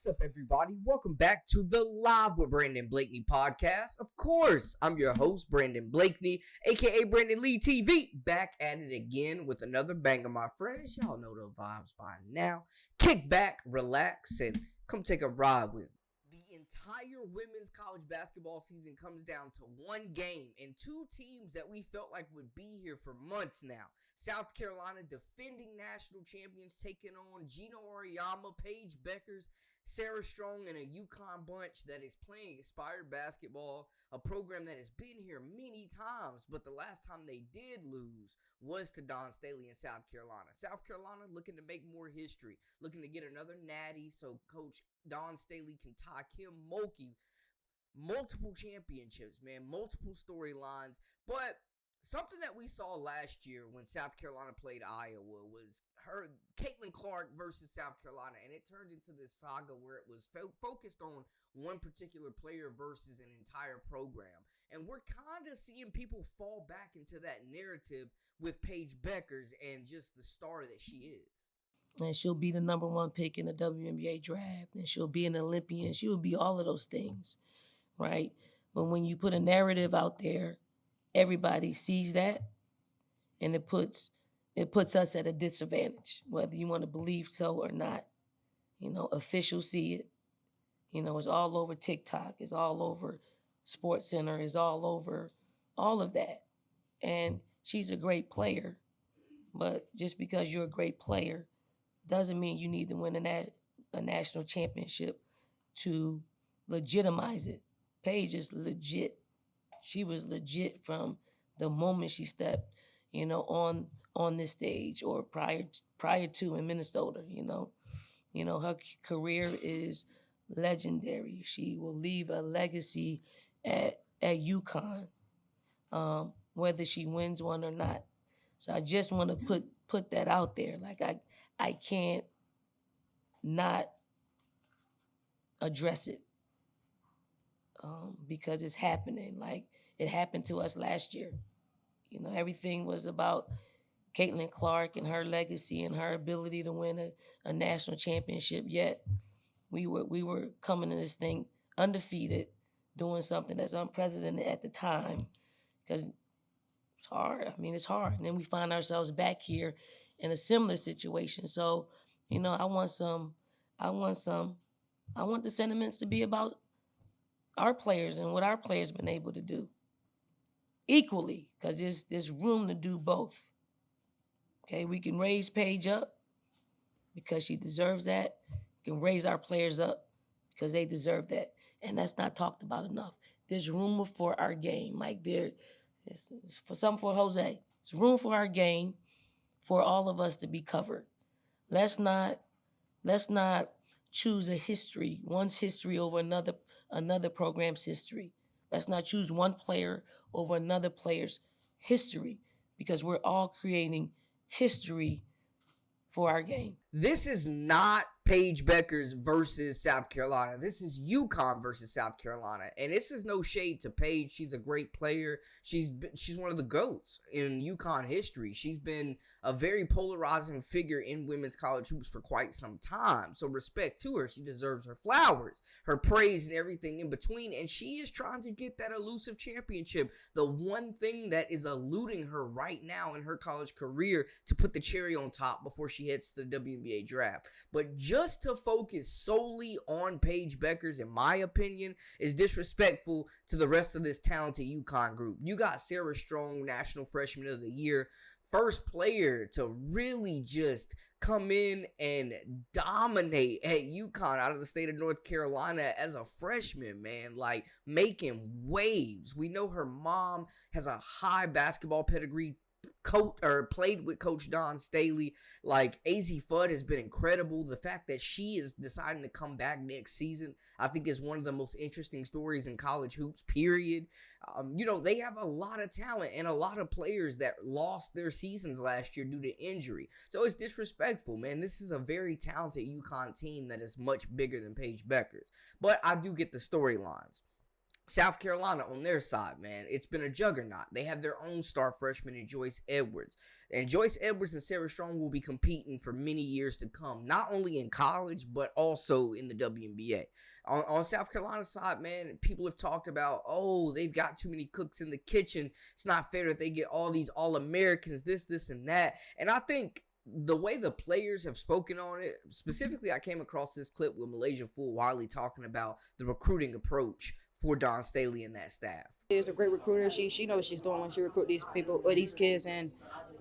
What's up, everybody? Welcome back to the Live with Brandon Blakeney podcast. Of course, I'm your host, Brandon Blakeney, aka Brandon Lee TV, back at it again with another banger, my friends. Y'all know the vibes by now. Kick back, relax, and come take a ride with me. The entire women's college basketball season comes down to one game and two teams that we felt like would be here for months now. South Carolina, defending national champions, taking on Gino Auriemma, Paige Bueckers, Sarah Strong, and a UConn bunch that is playing inspired basketball, a program that has been here many times, but the last time they did lose was to Staley in South Carolina. South Carolina looking to make more history, looking to get another natty so Coach Staley can tie Kim Mulkey multiple championships, man, multiple storylines, but something that we saw last year when South Carolina played Iowa was Caitlin Clark versus South Carolina, and it turned into this saga where it was focused on one particular player versus an entire program. And we're kind of seeing people fall back into that narrative with Paige Bueckers and just the star that she is. And she'll be the number one pick in the WNBA draft, and she'll be an Olympian. She will be all of those things, right? But when you put a narrative out there, everybody sees that, and it puts us at a disadvantage, whether you want to believe so or not. Officials see it. It's all over TikTok. It's all over SportsCenter. It's all over all of that. And she's a great player, but just because you're a great player doesn't mean you need to win a national championship to legitimize it. Paige is legit. She was legit from the moment she stepped, on this stage or prior to in Minnesota. Her career is legendary. She will leave a legacy at UConn, whether she wins one or not. So I just want to put that out there. Like I can't not address it. Because it's happening. Like it happened to us last year. Everything was about Caitlin Clark and her legacy and her ability to win a national championship. Yet we were coming to this thing undefeated, doing something that's unprecedented at the time. Because it's hard. It's hard. And then we find ourselves back here in a similar situation. So, I want the sentiments to be about our players and what our players been able to do equally, because there's room to do both. Okay, we can raise Paige up because she deserves that. We can raise our players up because they deserve that, and that's not talked about enough. There's room for our game, like it's for Jose. It's room for our game for all of us to be covered. Let's not choose one's history over another program's history. Let's not choose one player over another player's history, because we're all creating history for our game. This is not Paige Bueckers versus South Carolina. This is UConn versus South Carolina. And this is no shade to Paige. She's a great player. She's one of the GOATs in UConn history. She's been a very polarizing figure in women's college hoops for quite some time. So respect to her. She deserves her flowers, her praise, and everything in between. And she is trying to get that elusive championship. The one thing that is eluding her right now in her college career to put the cherry on top before she heads to the WNBA draft. But just to focus solely on Paige Bueckers, in my opinion, is disrespectful to the rest of this talented UConn group. You got Sarah Strong, National Freshman of the Year, first player to really just come in and dominate at UConn out of the state of North Carolina as a freshman, man, like making waves. We know her mom has a high basketball pedigree, played with Coach Staley. Like, AZ Fudd has been incredible. The fact that she is deciding to come back next season, I think, is one of the most interesting stories in college hoops, period. They have a lot of talent and a lot of players that lost their seasons last year due to injury. So it's disrespectful, man. This is a very talented UConn team that is much bigger than Paige Bueckers. But I do get the storylines. South Carolina on their side, man, it's been a juggernaut. They have their own star freshman in Joyce Edwards. And Joyce Edwards and Sarah Strong will be competing for many years to come, not only in college, but also in the WNBA. On South Carolina's side, man, people have talked about, oh, they've got too many cooks in the kitchen. It's not fair that they get all these All-Americans, this, and that. And I think the way the players have spoken on it, specifically, I came across this clip with Malaysia Fool Wiley talking about the recruiting approach for Don Staley and that staff. She's a great recruiter. She knows what she's doing when she recruits these people or these kids, and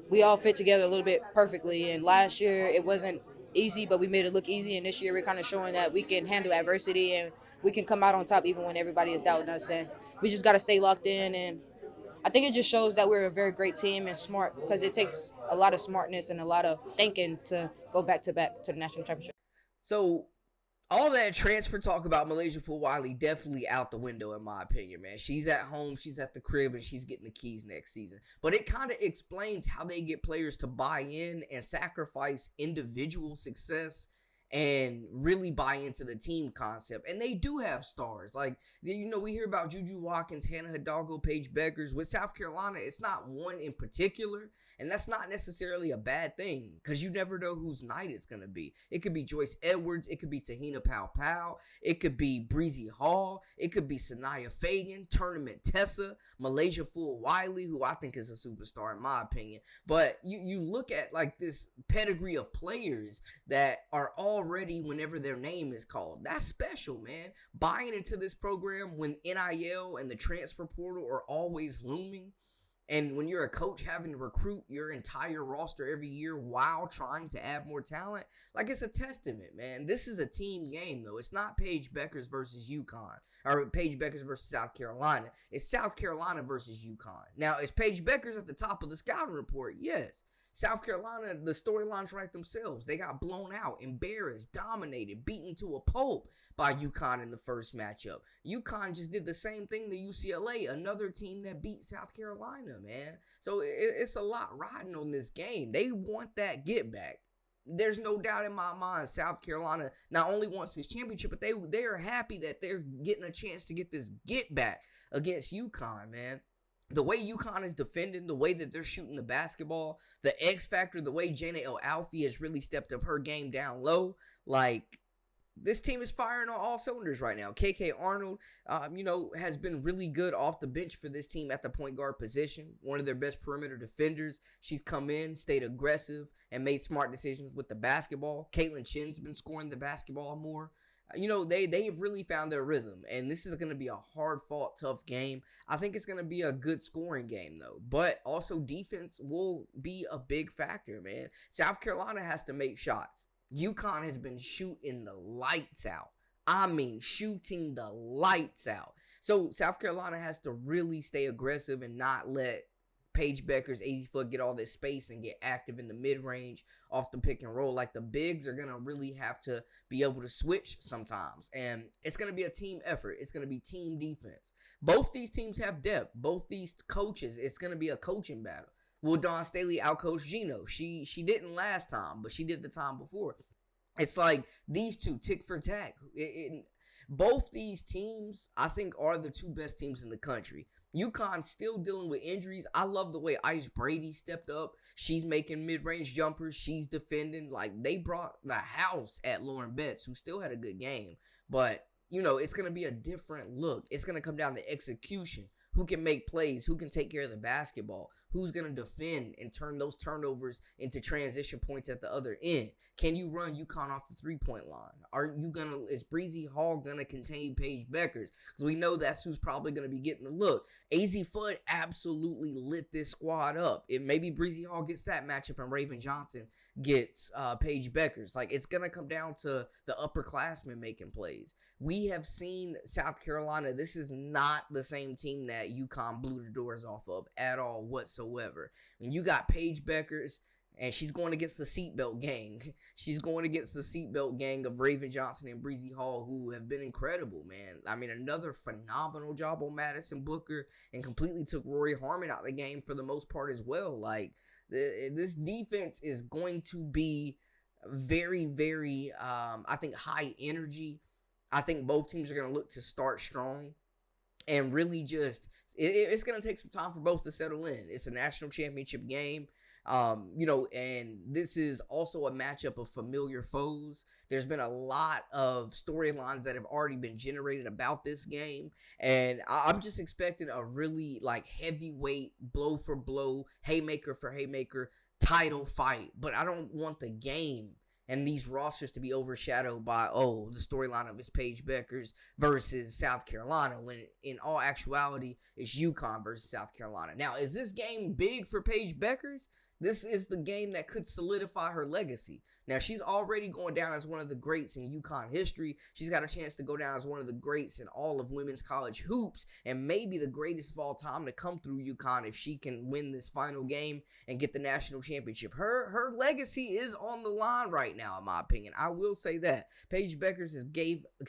we all fit together a little bit perfectly. And last year it wasn't easy, but we made it look easy. And this year we're kind of showing that we can handle adversity and we can come out on top even when everybody is doubting us. And we just got to stay locked in. And I think it just shows that we're a very great team and smart, because it takes a lot of smartness and a lot of thinking to go back to the national championship. So all that transfer talk about Malaysia Fool Wiley definitely out the window, in my opinion, man. She's at home, she's at the crib, and she's getting the keys next season. But it kind of explains how they get players to buy in and sacrifice individual success and really buy into the team concept. And they do have stars. Like, you know, we hear about Juju Watkins, Hannah Hidalgo, Paige Bueckers. With South Carolina, it's not one in particular. And that's not necessarily a bad thing, because you never know whose night it's going to be. It could be Joyce Edwards. It could be Tahina Powell. It could be Breezy Hall. It could be Sanaya Fagan, Tournament Tessa, Malaysia Fool Wiley, who I think is a superstar in my opinion. But you look at like this pedigree of players that are already, whenever their name is called, that's special, man. Buying into this program when NIL and the transfer portal are always looming. And when you're a coach having to recruit your entire roster every year while trying to add more talent, like, it's a testament, man. This is a team game, though. It's not Paige Bueckers versus UConn, or Paige Bueckers versus South Carolina. It's South Carolina versus UConn. Now, is Paige Bueckers at the top of the scouting report? Yes. South Carolina, the storylines write themselves. They got blown out, embarrassed, dominated, beaten to a pulp by UConn in the first matchup. UConn just did the same thing to UCLA, another team that beat South Carolina, man. So it's a lot riding on this game. They want that get back. There's no doubt in my mind South Carolina not only wants this championship, but they are happy that they're getting a chance to get this get back against UConn, man. The way UConn is defending, the way that they're shooting the basketball, the X factor, the way Jana El Alfie has really stepped up her game down low, like, this team is firing on all cylinders right now. KK Arnold, has been really good off the bench for this team at the point guard position. One of their best perimeter defenders. She's come in, stayed aggressive, and made smart decisions with the basketball. Caitlin Chin's been scoring the basketball more. They've really found their rhythm, and this is going to be a hard-fought, tough game. I think it's going to be a good scoring game, though, but also defense will be a big factor, man. South Carolina has to make shots. UConn has been shooting the lights out. I mean, shooting the lights out. So South Carolina has to really stay aggressive and not let Paige Bueckers, AZ Foot get all this space and get active in the mid-range off the pick and roll. Like, the bigs are going to really have to be able to switch sometimes. And it's going to be a team effort. It's going to be team defense. Both these teams have depth. Both these coaches, it's going to be a coaching battle. Will Dawn Staley outcoach Gino? She didn't last time, but she did the time before. It's like these two, tick for tack. Both these teams, I think, are the two best teams in the country. UConn still dealing with injuries. I love the way Ice Brady stepped up. She's making mid-range jumpers. She's defending. Like, they brought the house at Lauren Betts, who still had a good game. But, it's going to be a different look. It's going to come down to execution. Who can make plays? Who can take care of the basketball? Who's going to defend and turn those turnovers into transition points at the other end? Can you run UConn off the three-point line? Is Breezy Hall going to contain Paige Bueckers? Because we know that's who's probably going to be getting the look. AZ Foot absolutely lit this squad up. Maybe Breezy Hall gets that matchup and Raven Johnson gets Paige Bueckers. Like, it's going to come down to the upperclassmen making plays. We have seen South Carolina. This is not the same team that UConn blew the doors off of at all whatsoever. When you got Paige Bueckers, and she's going against the seatbelt gang. She's going against the seatbelt gang of Raven Johnson and Breezy Hall, who have been incredible, man. I mean, another phenomenal job on Madison Booker, and completely took Rory Harmon out of the game for the most part as well. Like, this defense is going to be very, very, I think, high energy. I think both teams are going to look to start strong. and really just it's going to take some time for both to settle in. It's a national championship game. And this is also a matchup of familiar foes. There's been a lot of storylines that have already been generated about this game, and I'm just expecting a really like heavyweight, blow for blow, haymaker for haymaker title fight. But I don't want the game and these rosters to be overshadowed by, the storyline of it's Paige Bueckers versus South Carolina, when in all actuality, it's UConn versus South Carolina. Now, is this game big for Paige Bueckers? This is the game that could solidify her legacy. Now, she's already going down as one of the greats in UConn history. She's got a chance to go down as one of the greats in all of women's college hoops, and maybe the greatest of all time to come through UConn if she can win this final game and get the national championship. Her legacy is on the line right now, in my opinion. I will say that. Paige Bueckers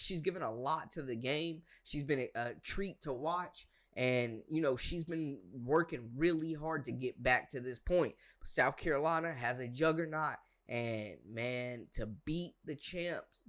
she's given a lot to the game. She's been a treat to watch. And, she's been working really hard to get back to this point. South Carolina has a juggernaut. And, man, to beat the champs,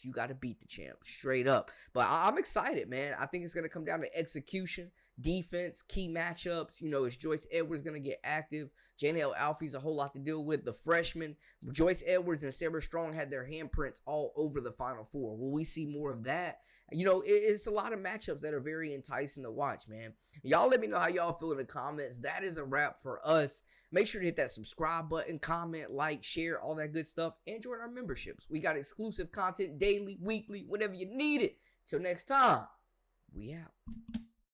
you got to beat the champs straight up. But I'm excited, man. I think it's going to come down to execution, defense, key matchups. Is Joyce Edwards going to get active? Janelle Alfie's a whole lot to deal with. The freshmen, Joyce Edwards and Sarah Strong had their handprints all over the Final Four. Will we see more of that? It's a lot of matchups that are very enticing to watch, man. Y'all let me know how y'all feel in the comments. That is a wrap for us. Make sure to hit that subscribe button, comment, like, share, all that good stuff, and join our memberships. We got exclusive content daily, weekly, whenever you need it. Till next time, we out.